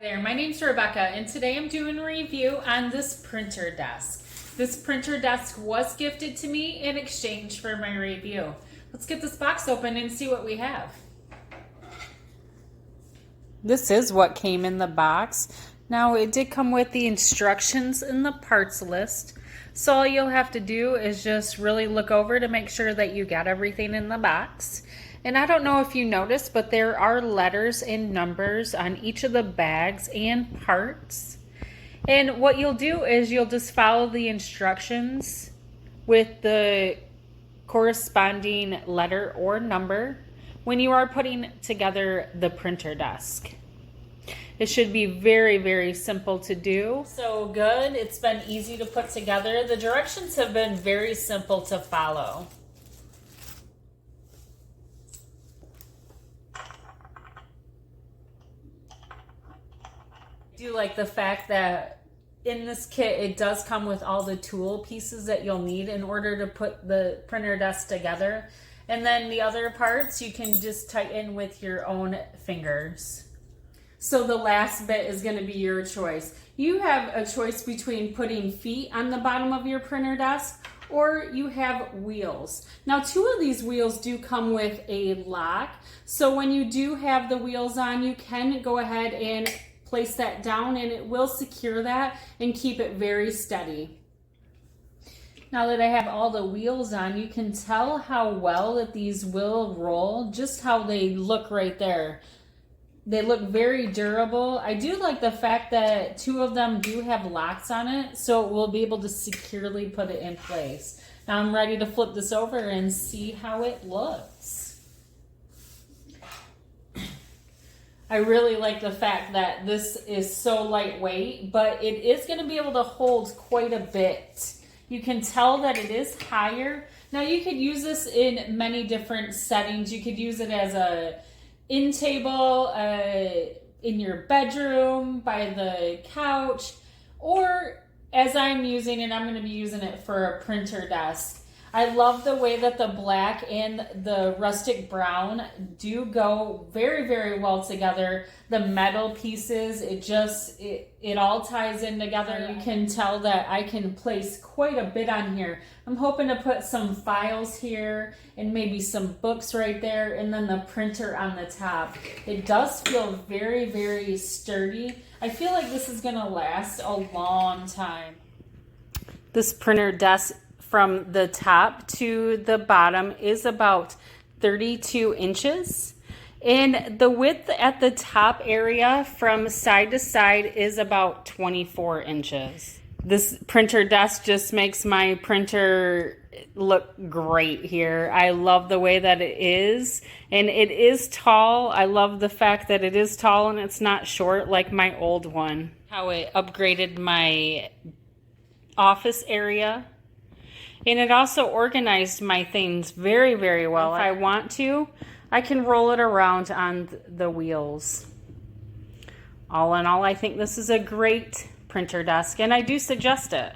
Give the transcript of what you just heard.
There, my name's Rebecca, and today I'm doing a review on this printer desk. This printer desk was gifted to me in exchange for my review. Let's get this box open and see what we have. This is what came in the box. Now, it did come with the instructions in the parts list, so all you'll have to do is just really look over to make sure that you got everything in the box. And I don't know if you noticed, but there are letters and numbers on each of the bags and parts. And what you'll do is you'll just follow the instructions with the corresponding letter or number when you are putting together the printer desk. It should be very, very simple to do. So good. It's been easy to put together. The directions have been very simple to follow. I do like the fact that in this kit it does come with all the tool pieces that you'll need in order to put the printer desk together, and then the other parts you can just tighten with your own fingers. So the last bit is going to be your choice. You have a choice between putting feet on the bottom of your printer desk, or you have wheels. Now, two of these wheels do come with a lock, so when you do have the wheels on, you can go ahead and place that down and it will secure that and keep it very steady. Now that I have all the wheels on, you can tell how well that these will roll, just how they look right there. They look very durable. I do like the fact that two of them do have locks on it, so we'll be able to securely put it in place. Now I'm ready to flip this over and see how it looks. I really like the fact that this is so lightweight, but it is going to be able to hold quite a bit. You can tell that it is higher. Now you could use this in many different settings. You could use it as a in table, in your bedroom, by the couch, or as I'm using it, I'm going to be using it for a printer desk. I love the way that the black and the rustic brown do go very, very well together. The metal pieces, it all ties in together. You can tell that I can place quite a bit on here. I'm hoping to put some files here and maybe some books right there, and then the printer on the top. It does feel very, very sturdy. I feel like this is gonna last a long time. This printer desk from the top to the bottom is about 32 inches. And the width at the top area from side to side is about 24 inches. This printer desk just makes my printer look great here. I love the way that it is. And it is tall. I love the fact that it is tall and it's not short like my old one. How it upgraded my office area. And it also organized my things very, very well. If I want to, I can roll it around on the wheels. All in all, I think this is a great printer desk, and I do suggest it.